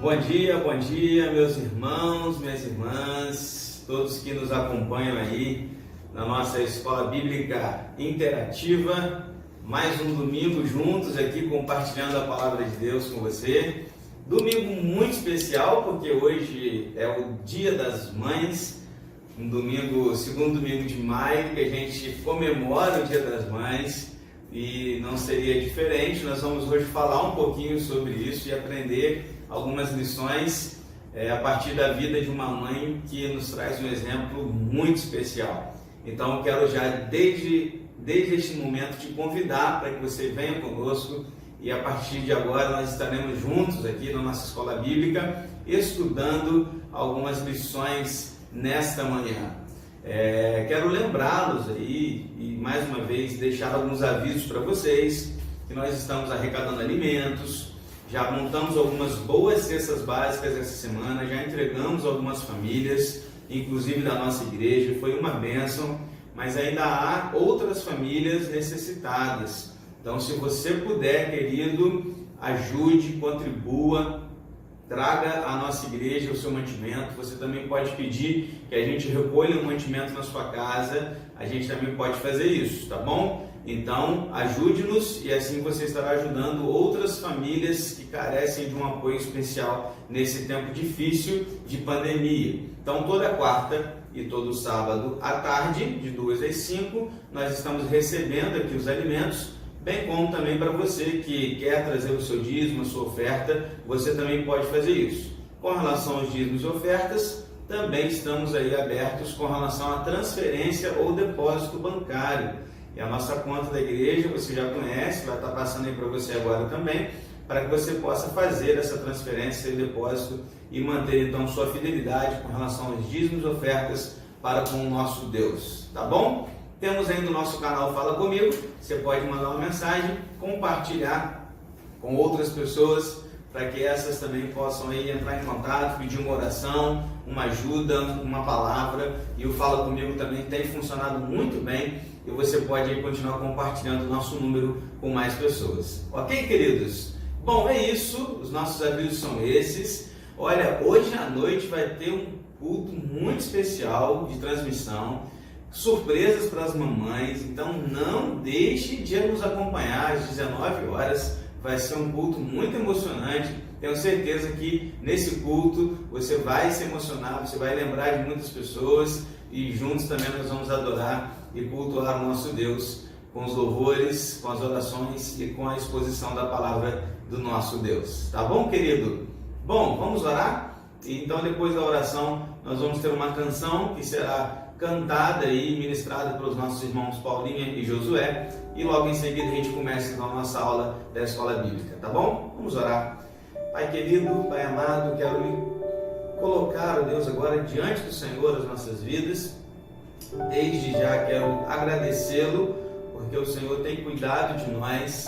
Bom dia, meus irmãos, minhas irmãs, todos que nos acompanham aí na nossa Escola Bíblica Interativa. Mais um domingo juntos aqui compartilhando a Palavra de Deus com você. Domingo muito especial porque hoje é o Dia das Mães, um domingo, segundo domingo de maio, que a gente comemora o Dia das Mães. E não seria diferente, nós vamos hoje falar um pouquinho sobre isso e aprender algumas lições a partir da vida de uma mãe que nos traz um exemplo muito especial. Então eu quero já desde este momento te convidar para que você venha conosco e a partir de agora nós estaremos juntos aqui na nossa Escola Bíblica estudando algumas lições nesta manhã. Quero lembrá-los aí e mais uma vez deixar alguns avisos para vocês que nós estamos arrecadando alimentos, já montamos algumas boas cestas básicas essa semana, já entregamos algumas famílias, inclusive da nossa igreja, foi uma bênção, mas ainda há outras famílias necessitadas. Então, se você puder, querido, ajude, contribua, traga à nossa igreja o seu mantimento. Você também pode pedir que a gente recolha um mantimento na sua casa, a gente também pode fazer isso, tá bom? Então, ajude-nos e assim você estará ajudando outras famílias que carecem de um apoio especial nesse tempo difícil de pandemia. Então, toda quarta e todo sábado à tarde, de 2 às 5, nós estamos recebendo aqui os alimentos, bem como também para você que quer trazer o seu dízimo, a sua oferta, você também pode fazer isso. Com relação aos dízimos e ofertas, também estamos aí abertos com relação à transferência ou depósito bancário. E a nossa conta da igreja, você já conhece, vai estar passando aí para você agora também, para que você possa fazer essa transferência e depósito e manter então sua fidelidade com relação aos dízimos e ofertas para com o nosso Deus, tá bom? Temos ainda o nosso canal Fala Comigo, você pode mandar uma mensagem, compartilhar com outras pessoas, para que essas também possam aí entrar em contato, pedir uma oração, uma ajuda, uma palavra. E o Fala Comigo também tem funcionado muito bem e você pode aí continuar compartilhando o nosso número com mais pessoas. Ok, queridos? Bom, é isso, os nossos avisos são esses. Olha, hoje à noite vai ter um culto muito especial de transmissão, surpresas para as mamães, então não deixe de nos acompanhar às 19 horas, vai ser um culto muito emocionante, tenho certeza que nesse culto você vai se emocionar, você vai lembrar de muitas pessoas e juntos também nós vamos adorar e cultuar o nosso Deus com os louvores, com as orações e com a exposição da palavra do nosso Deus, tá bom, querido? Bom, vamos orar? Então depois da oração nós vamos ter uma canção que será cantada e ministrada pelos nossos irmãos Paulinha e Josué, e logo em seguida a gente começa então a nossa aula da Escola Bíblica, tá bom? Vamos orar. Pai querido, Pai amado, quero lhe colocar, ó Deus, agora diante do Senhor as nossas vidas. Desde já quero agradecê-lo, porque o Senhor tem cuidado de nós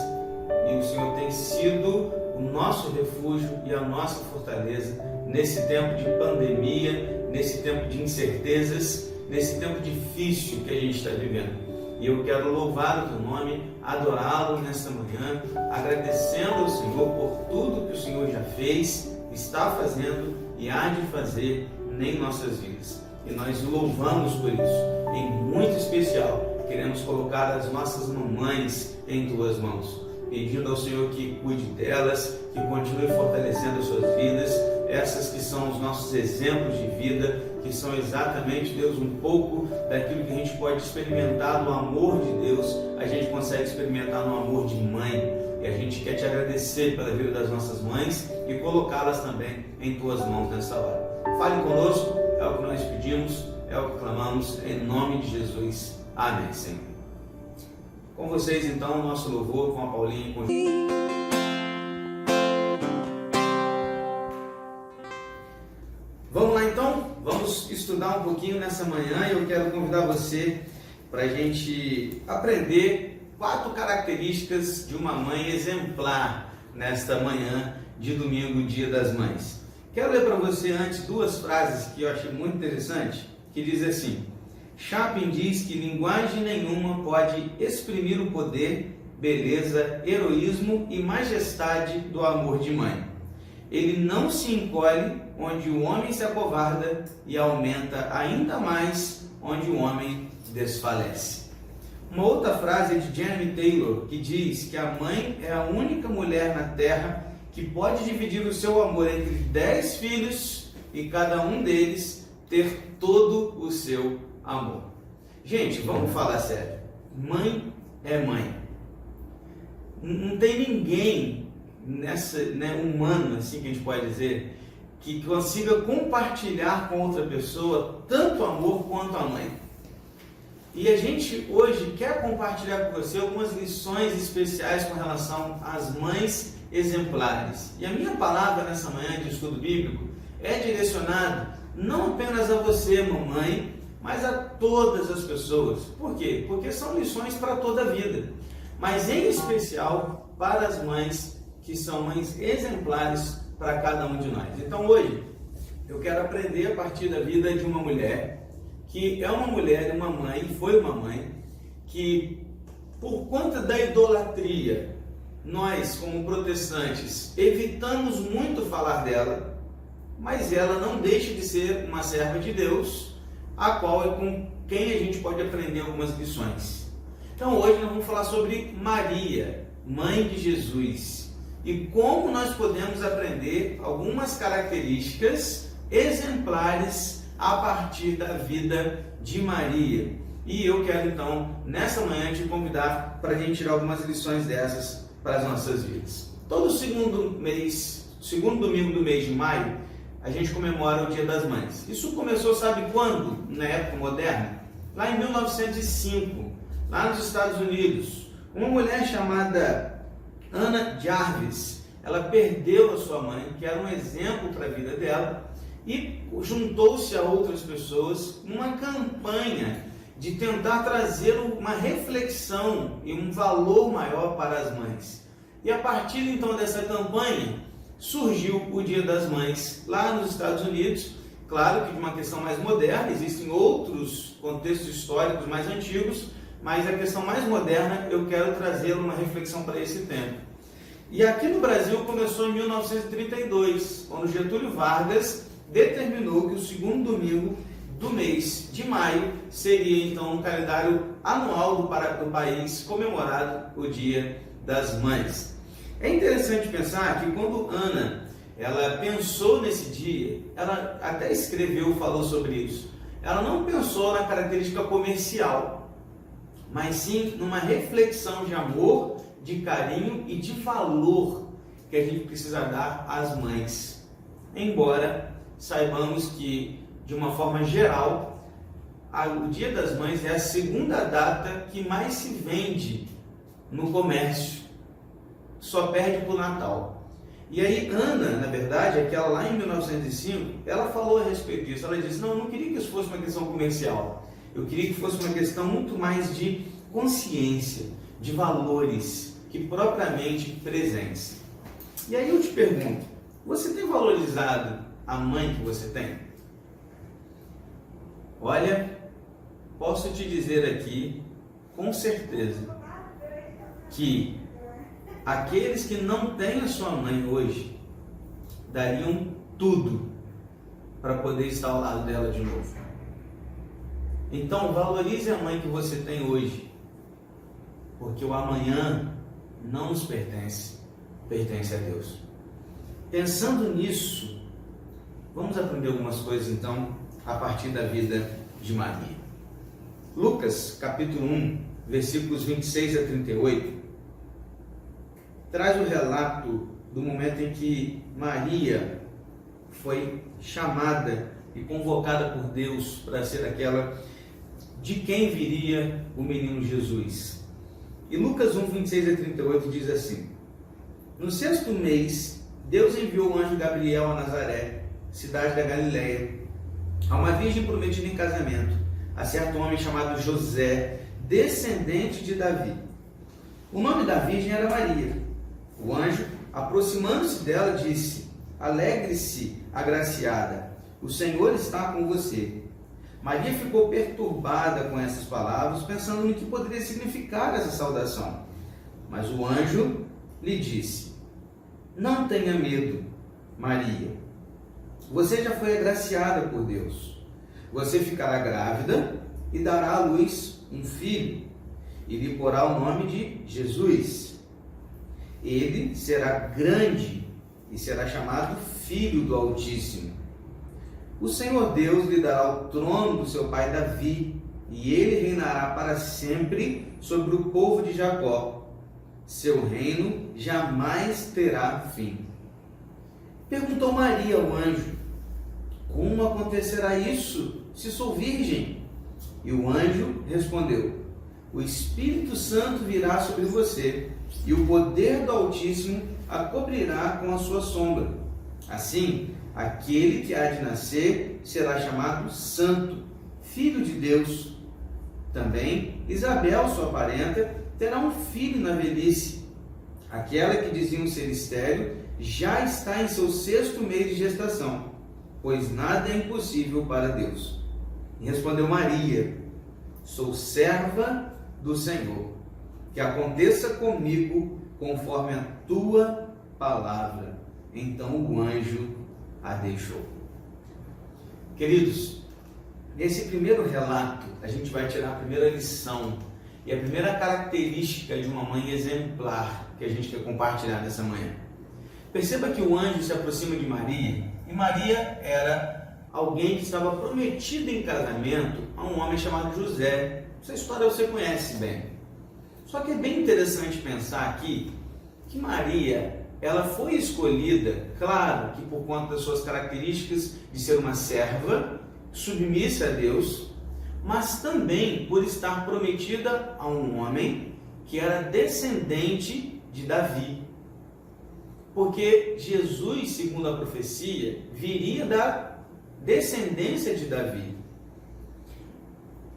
e o Senhor tem sido o nosso refúgio e a nossa fortaleza nesse tempo de pandemia, nesse tempo de incertezas, nesse tempo difícil que a gente está vivendo. E eu quero louvar o teu nome, adorá-lo nesta manhã, agradecendo ao Senhor por tudo que o Senhor já fez, está fazendo e há de fazer em nossas vidas. E nós louvamos por isso. Em muito especial, queremos colocar as nossas mamães em tuas mãos, pedindo ao Senhor que cuide delas, que continue fortalecendo as suas vidas, essas que são os nossos exemplos de vida, que são exatamente, Deus, um pouco daquilo que a gente pode experimentar no amor de Deus, a gente consegue experimentar no amor de mãe. E a gente quer te agradecer pela vida das nossas mães e colocá-las também em tuas mãos nessa hora. Fale conosco, é o que nós pedimos, é o que clamamos, em nome de Jesus. Amém, Senhor. Com vocês, então, o nosso louvor com a Paulinha e com Vamos lá, então? Vamos estudar um pouquinho nessa manhã e eu quero convidar você para a gente aprender 4 características de uma mãe exemplar nesta manhã de domingo, Dia das Mães. Quero ler para você antes 2 frases que eu achei muito interessante, que diz assim: Chapin diz que linguagem nenhuma pode exprimir o poder, beleza, heroísmo e majestade do amor de mãe. ele não se encolhe onde o homem se acovarda e aumenta ainda mais onde o homem desfalece. Uma outra frase é de Jenny Taylor, que diz que a mãe é a única mulher na terra que pode dividir o seu amor entre 10 filhos e cada um deles ter todo o seu amor. Gente, vamos falar sério. Mãe é mãe. Não tem ninguém humano, assim que a gente pode dizer, que consiga compartilhar com outra pessoa tanto amor quanto a mãe. E a gente hoje quer compartilhar com você algumas lições especiais com relação às mães exemplares. E a minha palavra nessa manhã de estudo bíblico é direcionada não apenas a você, mamãe, mas a todas as pessoas. Por quê? Porque são lições para toda a vida, mas em especial para as mães que são mães exemplares para cada um de nós. Então hoje eu quero aprender a partir da vida de uma mulher que é uma mulher, uma mãe, foi uma mãe, que por conta da idolatria, nós como protestantes evitamos muito falar dela, mas ela não deixa de ser uma serva de Deus, a qual é com quem a gente pode aprender algumas lições. Então hoje nós vamos falar sobre Maria, mãe de Jesus, e como nós podemos aprender algumas características exemplares a partir da vida de Maria. E eu quero então, nessa manhã, te convidar para a gente tirar algumas lições dessas para as nossas vidas. Todo segundo domingo do mês de maio, a gente comemora o Dia das Mães. Isso começou, sabe quando? Na época moderna? Lá em 1905, lá nos Estados Unidos. Uma mulher chamada Anna Jarvis, ela perdeu a sua mãe, que era um exemplo para a vida dela, e juntou-se a outras pessoas numa campanha de tentar trazer uma reflexão e um valor maior para as mães. E a partir então dessa campanha surgiu o Dia das Mães lá nos Estados Unidos. Claro que de uma questão mais moderna, existem outros contextos históricos mais antigos, mas a questão mais moderna eu quero trazer uma reflexão para esse tempo. E aqui no Brasil começou em 1932, quando Getúlio Vargas determinou que o segundo domingo do mês de maio seria então no calendário anual do país comemorado o Dia das Mães. É interessante pensar que quando Ana ela pensou nesse dia, ela até escreveu, falou sobre isso. Ela não pensou na característica comercial, mas sim numa reflexão de amor, de carinho e de valor que a gente precisa dar às mães. Embora saibamos que, de uma forma geral, o Dia das Mães é a segunda data que mais se vende no comércio, só perde para o Natal. E aí Ana, na verdade, aquela lá em 1905, ela falou a respeito disso. Ela disse, não, eu não queria que isso fosse uma questão comercial, eu queria que fosse uma questão muito mais de consciência, de valores, que propriamente presentes. E aí eu te pergunto, você tem valorizado a mãe que você tem? Olha, posso te dizer aqui, com certeza, que aqueles que não têm a sua mãe hoje, dariam tudo para poder estar ao lado dela de novo. Então, valorize a mãe que você tem hoje, porque o amanhã não nos pertence, pertence a Deus. Pensando nisso, vamos aprender algumas coisas então a partir da vida de Maria. Lucas capítulo 1, versículos 26 a 38, traz o relato do momento em que Maria foi chamada e convocada por Deus para ser aquela de quem viria o menino Jesus. E Lucas 1, 26 a 38 diz assim: no sexto mês, Deus enviou o anjo Gabriel a Nazaré, cidade da Galileia, a uma virgem prometida em casamento, a certo homem chamado José, descendente de Davi. O nome da virgem era Maria. O anjo, aproximando-se dela, disse: alegre-se, agraciada, o Senhor está com você. Maria ficou perturbada com essas palavras, pensando no que poderia significar essa saudação. Mas o anjo lhe disse: não tenha medo, Maria: você já foi agraciada por Deus. Você ficará grávida e dará à luz um filho, e lhe porá o nome de Jesus. Ele será grande e será chamado Filho do Altíssimo. O Senhor Deus lhe dará o trono do seu pai Davi, e ele reinará para sempre sobre o povo de Jacó. Seu reino jamais terá fim. Perguntou Maria ao anjo: como acontecerá isso, se sou virgem? E o anjo respondeu: o Espírito Santo virá sobre você, e o poder do Altíssimo a cobrirá com a sua sombra. Assim, aquele que há de nascer será chamado Santo, Filho de Deus. Também Isabel, sua parenta, terá um filho na velhice. Aquela que diziam ser estéril já está em seu 6º mês de gestação, pois nada é impossível para Deus. E respondeu Maria: sou serva do Senhor, que aconteça comigo conforme a tua palavra. Então o anjo a deixou. Queridos, nesse primeiro relato, a gente vai tirar a primeira lição e a primeira característica de uma mãe exemplar que a gente quer compartilhar nessa manhã. Perceba que o anjo se aproxima de Maria, e Maria era alguém que estava prometida em casamento a um homem chamado José. Essa história você conhece bem. Só que é bem interessante pensar aqui que Maria, ela foi escolhida, claro que por conta das suas características de ser uma serva, submissa a Deus, mas também por estar prometida a um homem que era descendente de Davi. Porque Jesus, segundo a profecia, viria da descendência de Davi.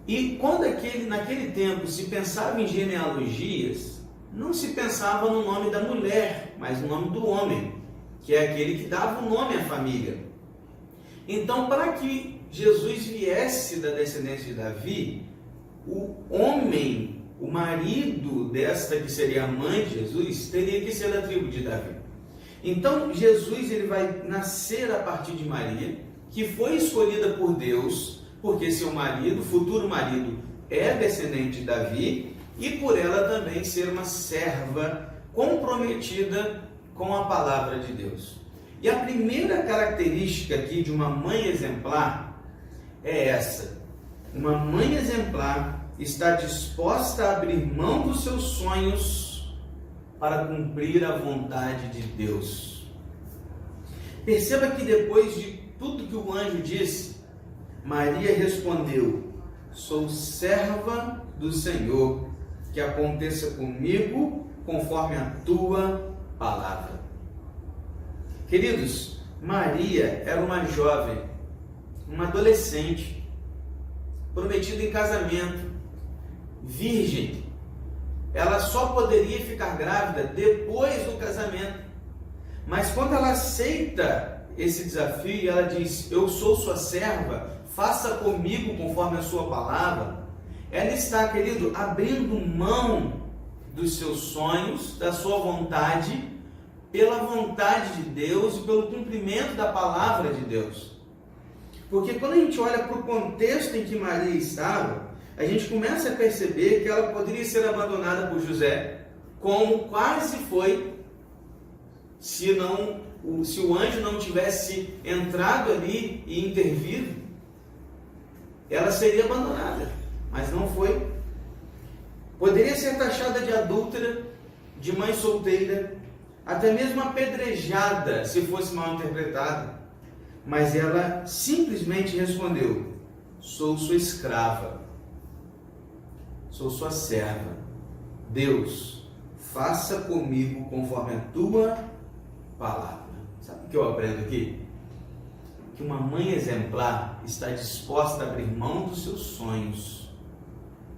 E quando naquele tempo se pensava em genealogias, não se pensava no nome da mulher, mas no nome do homem, que é aquele que dava o nome à família. Então, para que Jesus viesse da descendência de Davi, o homem, o marido desta que seria a mãe de Jesus, teria que ser da tribo de Davi. Então, Jesus ele vai nascer a partir de Maria, que foi escolhida por Deus, porque seu marido, futuro marido, é descendente de Davi, e por ela também ser uma serva comprometida com a palavra de Deus. E a primeira característica aqui de uma mãe exemplar é essa: uma mãe exemplar está disposta a abrir mão dos seus sonhos para cumprir a vontade de Deus. Perceba que depois de tudo que o anjo disse, Maria respondeu: sou serva do Senhor, que aconteça comigo conforme a tua palavra. Queridos, Maria era uma jovem, uma adolescente, prometida em casamento, virgem. Ela só poderia ficar grávida depois do casamento. Mas quando ela aceita esse desafio, ela diz: eu sou sua serva, faça comigo conforme a sua palavra. Ela está, querido, abrindo mão dos seus sonhos, da sua vontade, pela vontade de Deus e pelo cumprimento da palavra de Deus. Porque quando a gente olha para o contexto em que Maria estava, a gente começa a perceber que ela poderia ser abandonada por José, como quase foi, se o anjo não tivesse entrado ali e intervido, ela seria abandonada, mas não foi. Poderia ser taxada de adúltera, de mãe solteira, até mesmo apedrejada, se fosse mal interpretada. Mas ela simplesmente respondeu: sou sua escrava, sou sua serva. Deus, faça comigo conforme a tua palavra. Sabe o que eu aprendo aqui? Que uma mãe exemplar está disposta a abrir mão dos seus sonhos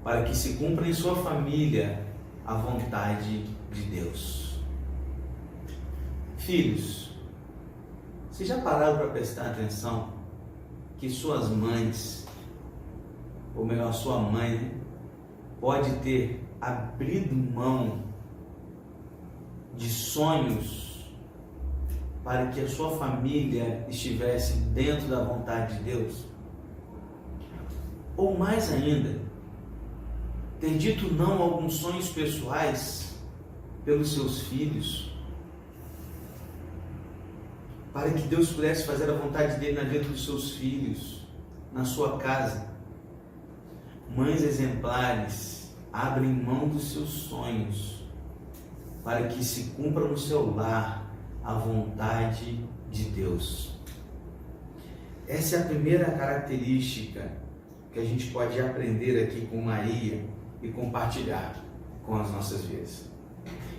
para que se cumpra em sua família a vontade de Deus. Filhos, vocês já pararam para prestar atenção que suas mães, ou melhor, sua mãe, pode ter abrido mão de sonhos para que a sua família estivesse dentro da vontade de Deus? Ou mais ainda, ter dito não a alguns sonhos pessoais pelos seus filhos, para que Deus pudesse fazer a vontade dele na vida dos seus filhos, na sua casa? Mães exemplares abrem mão dos seus sonhos para que se cumpra no seu lar a vontade de Deus. Essa é a primeira característica que a gente pode aprender aqui com Maria e compartilhar com as nossas vidas.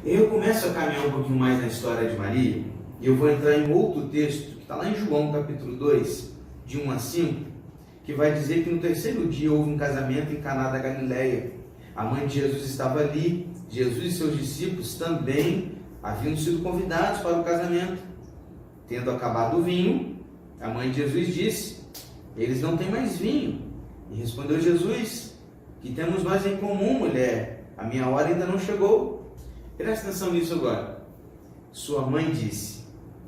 Eu começo a caminhar um pouquinho mais na história de Maria e eu vou entrar em outro texto que está lá em João capítulo 2, de 1 a 5, que vai dizer que no terceiro dia houve um casamento em Caná da Galileia. A mãe de Jesus estava ali. Jesus e seus discípulos também haviam sido convidados para o casamento. Tendo acabado o vinho, a mãe de Jesus disse: eles não têm mais vinho. E respondeu Jesus: que temos nós em comum, mulher? A minha hora ainda não chegou. Presta atenção nisso agora. Sua mãe disse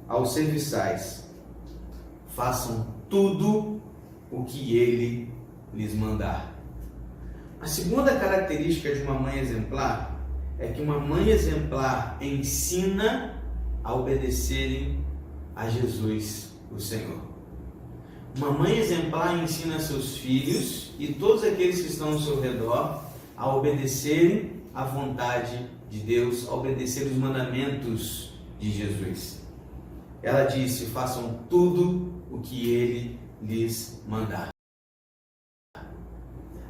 aos serviçais: façam tudo o que ele lhes mandar. A segunda característica de uma mãe exemplar é que uma mãe exemplar ensina a obedecerem a Jesus, o Senhor. Uma mãe exemplar ensina seus filhos e todos aqueles que estão ao seu redor a obedecerem à vontade de Deus, a obedecer os mandamentos de Jesus. Ela disse: façam tudo o que ele lhes mandar.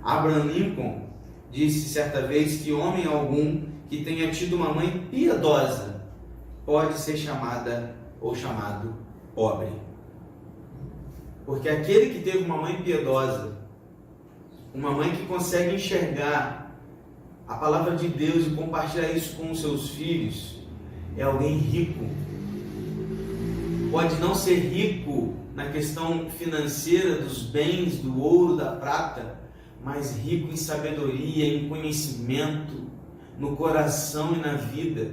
Abraham Lincoln disse certa vez que homem algum que tenha tido uma mãe piedosa pode ser chamada ou chamado pobre. Porque aquele que teve uma mãe piedosa, uma mãe que consegue enxergar a palavra de Deus e compartilhar isso com os seus filhos, é alguém rico. Pode não ser rico na questão financeira dos bens, do ouro, da prata, mas rico em sabedoria, em conhecimento, no coração e na vida.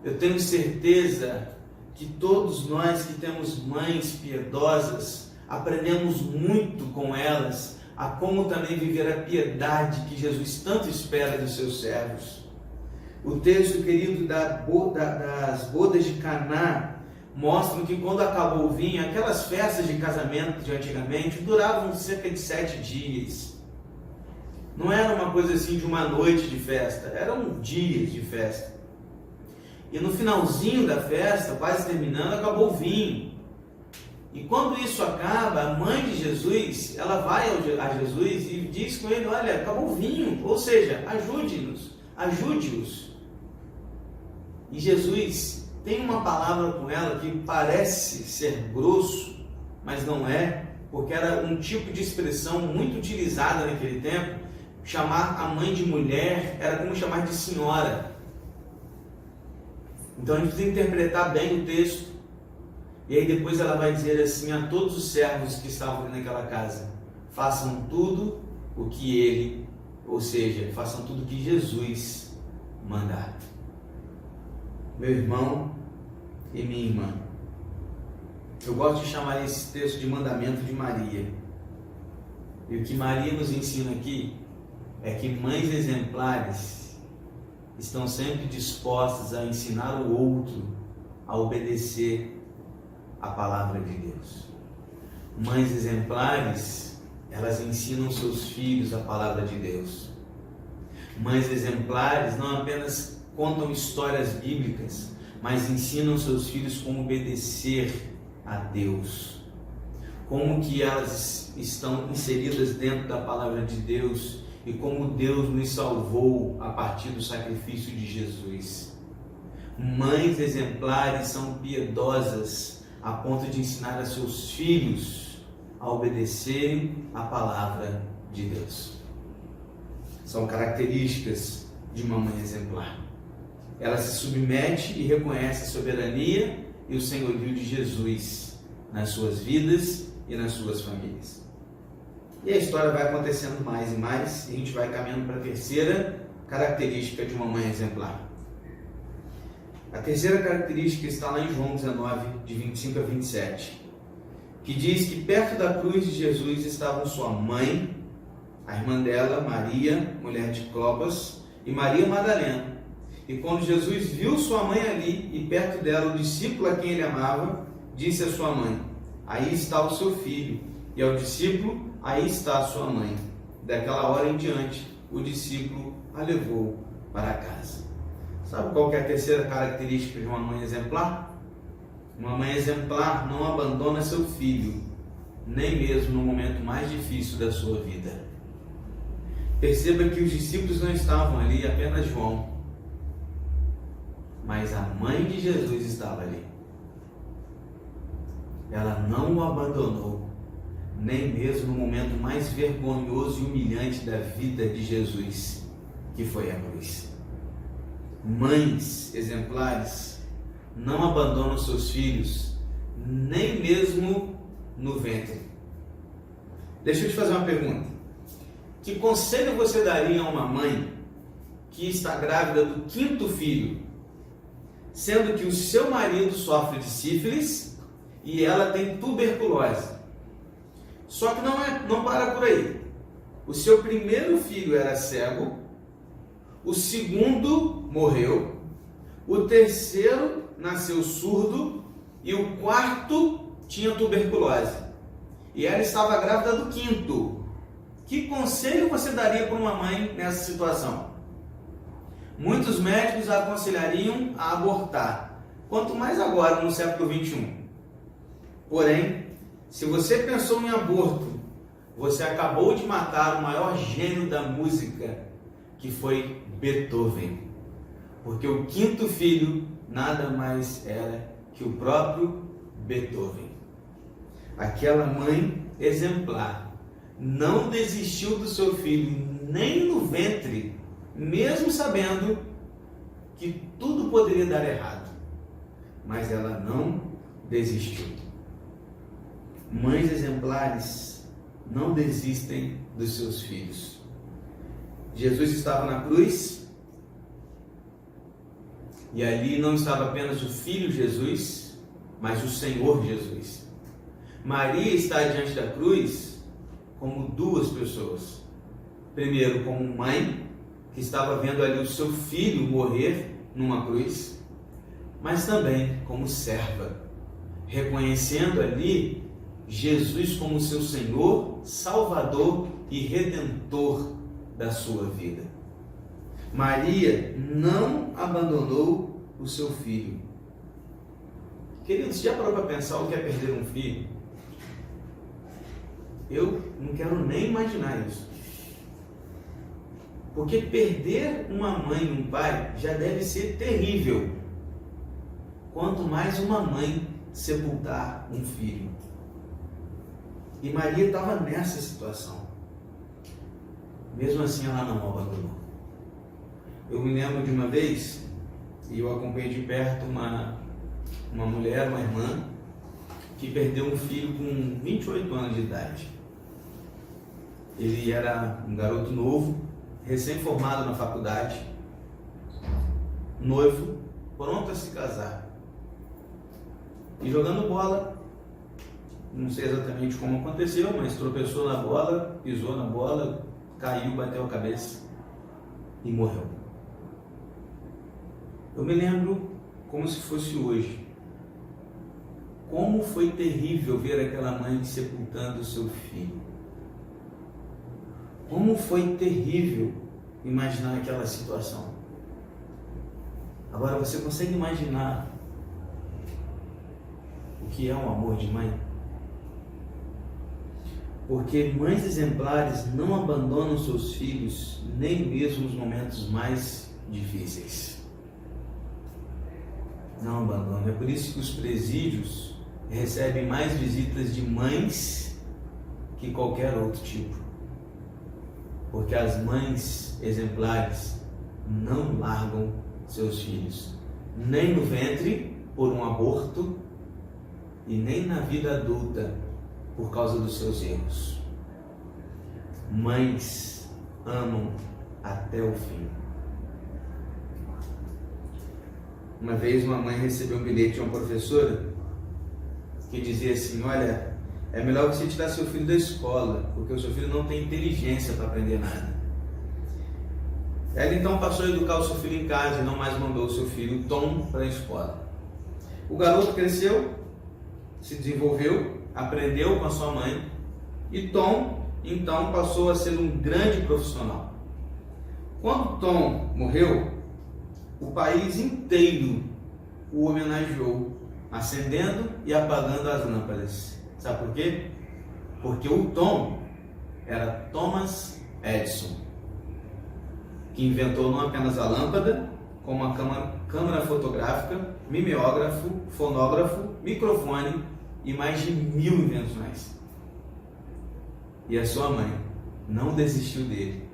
Eu tenho certeza que todos nós que temos mães piedosas, aprendemos muito com elas a como também viver a piedade que Jesus tanto espera dos seus servos. O texto, querido, das bodas de Caná mostram que quando acabou o vinho, aquelas festas de casamento de antigamente duravam cerca de 7 dias. Não era uma coisa assim de uma noite de festa, eram dias de festa. E no finalzinho da festa, quase terminando, acabou o vinho. E quando isso acaba, a mãe de Jesus, ela vai a Jesus e diz com ele: olha, acabou o vinho, ou seja, ajude-nos, ajude-os. E Jesus tem uma palavra com ela que parece ser grosso, mas não é, porque era um tipo de expressão muito utilizada naquele tempo. Chamar a mãe de mulher era como chamar de senhora. Então a gente precisa interpretar bem o texto. E aí depois ela vai dizer assim a todos os servos que estavam ali naquela casa: façam tudo o que ele, ou seja, façam tudo o que Jesus mandar. Meu irmão e minha irmã, eu gosto de chamar esse texto de mandamento de Maria. E o que Maria nos ensina aqui é que mães exemplares estão sempre dispostas a ensinar o outro a obedecer a palavra de Deus. Mães exemplares, elas ensinam seus filhos a palavra de Deus. Mães exemplares não apenas contam histórias bíblicas, mas ensinam seus filhos como obedecer a Deus. Como que elas estão inseridas dentro da palavra de Deus e como Deus nos salvou a partir do sacrifício de Jesus. Mães exemplares são piedosas a ponto de ensinar a seus filhos a obedecerem a palavra de Deus. São características de uma mãe exemplar. Ela se submete e reconhece a soberania e o senhorio de Jesus nas suas vidas e nas suas famílias. E a história vai acontecendo mais e mais, e a gente vai caminhando para a terceira característica de uma mãe exemplar. A terceira característica está lá em João 19, de 25 a 27, que diz que perto da cruz de Jesus estavam sua mãe, a irmã dela, Maria, mulher de Clopas, e Maria Madalena. E quando Jesus viu sua mãe ali e perto dela o discípulo a quem ele amava, disse à sua mãe: aí está o seu filho. E ao discípulo: aí está a sua mãe. Daquela hora em diante, o discípulo a levou para casa. Sabe qual que é a terceira característica de uma mãe exemplar? Uma mãe exemplar não abandona seu filho, nem mesmo no momento mais difícil da sua vida. Perceba que os discípulos não estavam ali, apenas João. Mas a mãe de Jesus estava ali. Ela não o abandonou, nem mesmo no momento mais vergonhoso e humilhante da vida de Jesus, que foi a cruz. Mães exemplares não abandonam seus filhos, nem mesmo no ventre. Deixa eu te fazer uma pergunta. Que conselho você daria a uma mãe que está grávida do 5º filho, sendo que o seu marido sofre de sífilis e ela tem tuberculose? Só que não para por aí. O seu primeiro filho era cego, o segundo morreu, o terceiro nasceu surdo e o quarto tinha tuberculose. E ela estava grávida do 5º. Que conselho você daria para uma mãe nessa situação? Muitos médicos a aconselhariam a abortar, quanto mais agora no século XXI. Porém, se você pensou em aborto, você acabou de matar o maior gênio da música, que foi Beethoven. Porque o 5º filho nada mais era que o próprio Beethoven. Aquela mãe exemplar não desistiu do seu filho nem no ventre, mesmo sabendo que tudo poderia dar errado. Mas ela não desistiu. Mães exemplares não desistem dos seus filhos. Jesus estava na cruz, e ali não estava apenas o Filho Jesus, mas o Senhor Jesus. Maria está diante da cruz como duas pessoas. Primeiro, como mãe, que estava vendo ali o seu filho morrer numa cruz, mas também como serva, reconhecendo ali Jesus como seu Senhor, Salvador e Redentor da sua vida. Maria não abandonou o seu filho. Queridos, já parou para pensar o que é perder um filho? Eu não quero nem imaginar isso. Porque perder uma mãe e um pai já deve ser terrível. Quanto mais uma mãe sepultar um filho. E Maria estava nessa situação. Mesmo assim, ela não abandonou. Eu me lembro de uma vez, e eu acompanhei de perto uma mulher, uma irmã, que perdeu um filho com 28 anos de idade. Ele era um garoto novo, recém-formado na faculdade, noivo, pronto a se casar. E jogando bola, não sei exatamente como aconteceu, mas tropeçou na bola, pisou na bola, caiu, bateu a cabeça e morreu. Eu me lembro como se fosse hoje. Como foi terrível ver aquela mãe sepultando o seu filho. Como foi terrível imaginar aquela situação. Agora você consegue imaginar o que é um amor de mãe? Porque mães exemplares não abandonam seus filhos nem mesmo nos momentos mais difíceis. Não abandonam. É por isso que os presídios recebem mais visitas de mães que qualquer outro tipo. Porque as mães exemplares não largam seus filhos, nem no ventre por um aborto e nem na vida adulta por causa dos seus erros. Mães amam até o fim. Uma vez uma mãe recebeu um bilhete de uma professora que dizia assim: olha, é melhor você tirar seu filho da escola, porque o seu filho não tem inteligência para aprender nada. Ela então passou a educar o seu filho em casa e não mais mandou o seu filho, Tom, para a escola. O garoto cresceu, se desenvolveu, aprendeu com a sua mãe, e Tom então passou a ser um grande profissional. Quando Tom morreu, o país inteiro o homenageou, acendendo e apagando as lâmpadas. Sabe por quê? Porque o Tom era Thomas Edison, que inventou não apenas a lâmpada, como a câmera fotográfica, mimeógrafo, fonógrafo, microfone e mais de 1000 invenções. E a sua mãe não desistiu dele,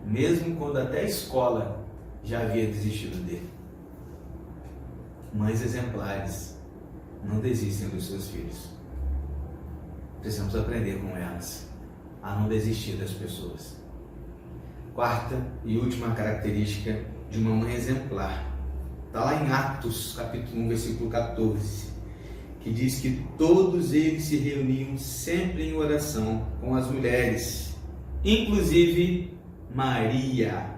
mesmo quando até a escola já havia desistido dele. Mães exemplares não desistem dos seus filhos. Precisamos aprender com elas a não desistir das pessoas. Quarta e última característica de uma mãe exemplar está lá em Atos, capítulo 1, versículo 14, que diz que todos eles se reuniam sempre em oração com as mulheres, inclusive Maria,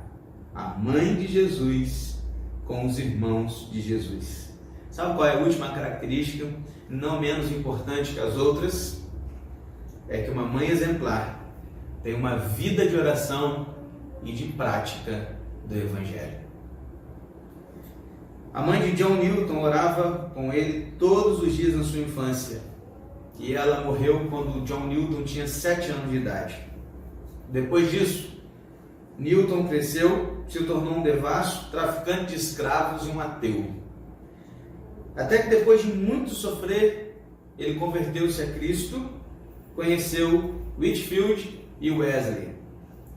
a mãe de Jesus, com os irmãos de Jesus. Sabe qual é a última característica, não menos importante que as outras? É que uma mãe exemplar tem uma vida de oração e de prática do Evangelho. A mãe de John Newton orava com ele todos os dias na sua infância, e ela morreu quando John Newton tinha 7 anos de idade. Depois disso, Newton cresceu, se tornou um devasso, traficante de escravos e um ateu. Até que depois de muito sofrer, ele converteu-se a Cristo, conheceu Whitefield e Wesley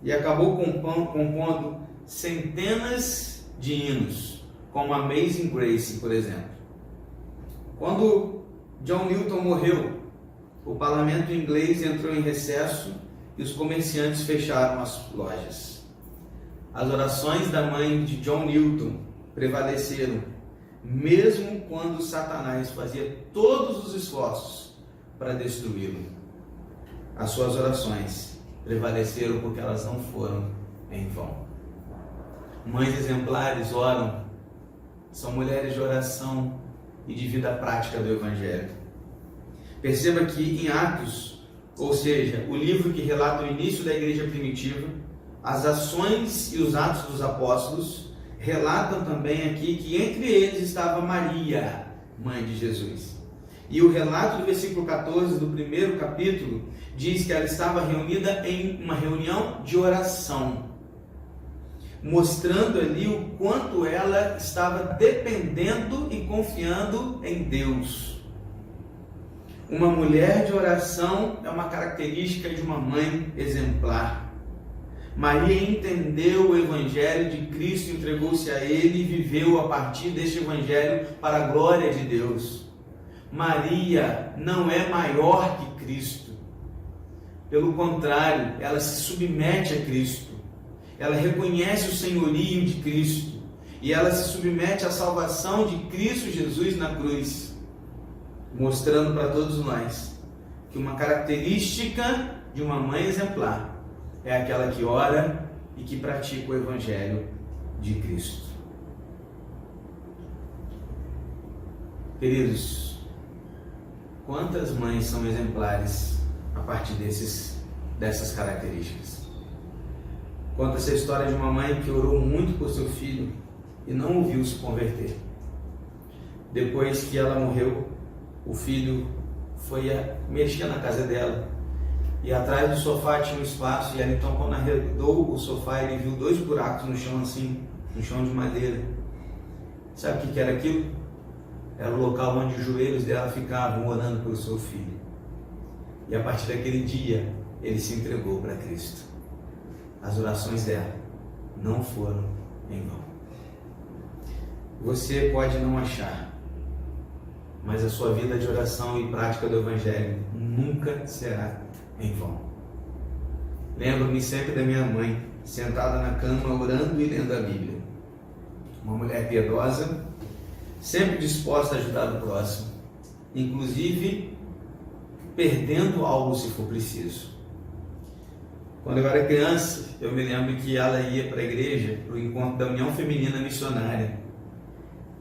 e acabou compondo centenas de hinos, como Amazing Grace, por exemplo. Quando John Newton morreu, o parlamento inglês entrou em recesso e os comerciantes fecharam as lojas. As orações da mãe de John Newton prevaleceram, mesmo quando Satanás fazia todos os esforços para destruí-lo. As suas orações prevaleceram porque elas não foram em vão. Mães exemplares oram, são mulheres de oração e de vida prática do Evangelho. Perceba que em Atos, ou seja, o livro que relata o início da igreja primitiva, as ações e os atos dos apóstolos relatam também aqui que entre eles estava Maria, mãe de Jesus. E o relato do versículo 14 do primeiro capítulo diz que ela estava reunida em uma reunião de oração, mostrando ali o quanto ela estava dependendo e confiando em Deus. Uma mulher de oração é uma característica de uma mãe exemplar. Maria entendeu o Evangelho de Cristo, entregou-se a Ele e viveu a partir deste Evangelho para a glória de Deus. Maria não é maior que Cristo. Pelo contrário, ela se submete a Cristo. Ela reconhece o senhorio de Cristo. E ela se submete à salvação de Cristo Jesus na cruz, mostrando para todos nós que uma característica de uma mãe exemplar é aquela que ora e que pratica o Evangelho de Cristo. Queridos, quantas mães são exemplares a partir dessas características? Conta essa história de uma mãe que orou muito por seu filho e não o viu se converter. Depois que ela morreu, o filho foi mexer na casa dela e atrás do sofá tinha um espaço, e ela então, quando arredou o sofá, ele viu 2 buracos no chão assim, no chão de madeira. Sabe o que era aquilo? Era o local onde os joelhos dela ficavam orando pelo seu filho. E a partir daquele dia, ele se entregou para Cristo. As orações dela não foram em vão. Você pode não achar, mas a sua vida de oração e prática do Evangelho nunca será em vão. Lembro-me sempre da minha mãe, sentada na cama, orando e lendo a Bíblia. Uma mulher mulher piedosa, sempre disposta a ajudar o próximo, inclusive perdendo algo se for preciso. Quando eu era criança, eu me lembro que ela ia para a igreja, para o encontro da União Feminina Missionária.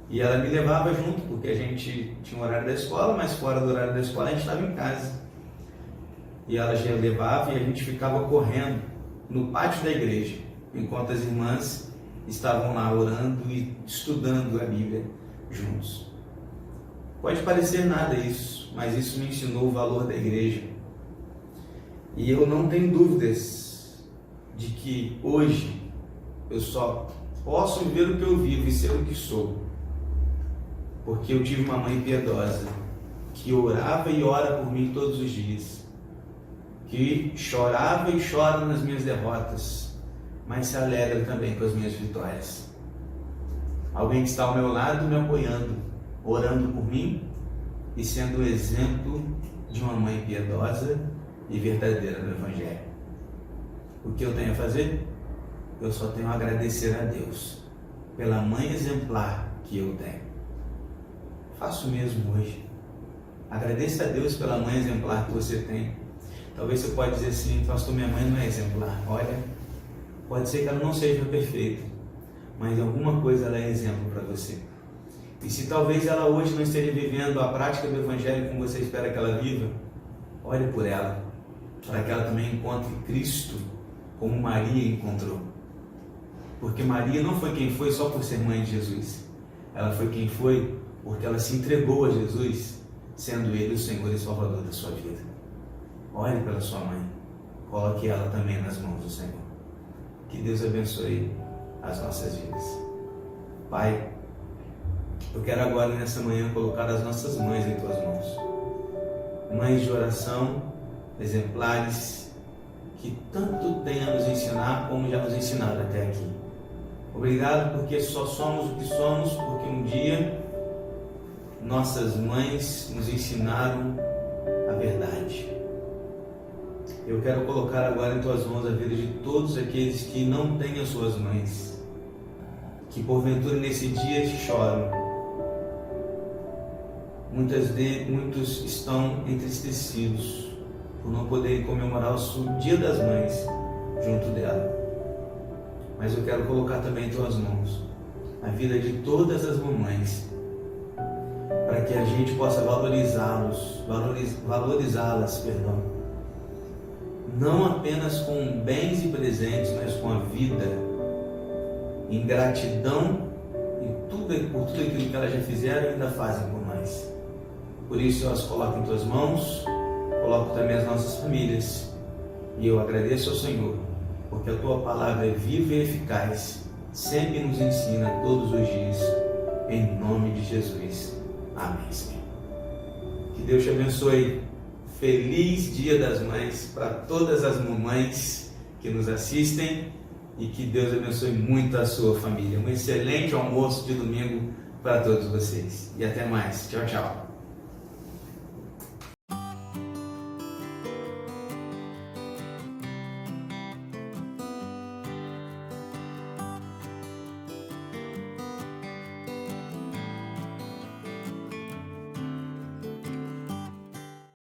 E ela me levava junto, porque a gente tinha um horário da escola, mas fora do horário da escola a gente estava em casa. E ela já levava e a gente ficava correndo no pátio da igreja, enquanto as irmãs estavam lá orando e estudando a Bíblia juntos. Pode parecer nada isso, mas isso me ensinou o valor da igreja. E eu não tenho dúvidas de que hoje eu só posso viver o que eu vivo e ser o que sou, porque eu tive uma mãe piedosa, que orava e ora por mim todos os dias, que chorava e chora nas minhas derrotas, mas se alegra também com as minhas vitórias. Alguém que está ao meu lado me apoiando, orando por mim e sendo o exemplo de uma mãe piedosa e verdadeira no Evangelho. O que eu tenho a fazer? Eu só tenho a agradecer a Deus pela mãe exemplar que eu tenho. Faço mesmo hoje. Agradeça a Deus pela mãe exemplar que você tem. Talvez você pode dizer assim: pastor, minha mãe não é exemplar. Olha, pode ser que ela não seja perfeita, mas alguma coisa ela é exemplo para você. E se talvez ela hoje não esteja vivendo a prática do Evangelho como você espera que ela viva, ore por ela, para que ela também encontre Cristo como Maria encontrou. Porque Maria não foi quem foi só por ser mãe de Jesus. Ela foi quem foi porque ela se entregou a Jesus, sendo Ele o Senhor e Salvador da sua vida. Ore pela sua mãe, coloque ela também nas mãos do Senhor. Que Deus abençoe as nossas vidas. Pai, eu quero agora nessa manhã colocar as nossas mães em tuas mãos. Mães de oração, exemplares, que tanto têm a nos ensinar como já nos ensinaram até aqui. Obrigado porque só somos o que somos, porque um dia nossas mães nos ensinaram a verdade. Eu quero colocar agora em tuas mãos a vida de todos aqueles que não têm as suas mães, que porventura nesse dia te choram. Muitos estão entristecidos por não poderem comemorar o Dia das Mães junto dela. Mas eu quero colocar também em tuas mãos a vida de todas as mamães, para que a gente possa valorizá-las, não apenas com bens e presentes, mas com a vida, em gratidão por tudo aquilo que elas já fizeram e ainda fazem por nós. Por isso eu as coloco em tuas mãos, coloco também as nossas famílias, e eu agradeço ao Senhor, porque a tua palavra é viva e eficaz, sempre nos ensina todos os dias, em nome de Jesus. Amém, Senhor. Que Deus te abençoe. Feliz Dia das Mães para todas as mamães que nos assistem, e que Deus abençoe muito a sua família. Um excelente almoço de domingo para todos vocês. E até mais. Tchau, tchau.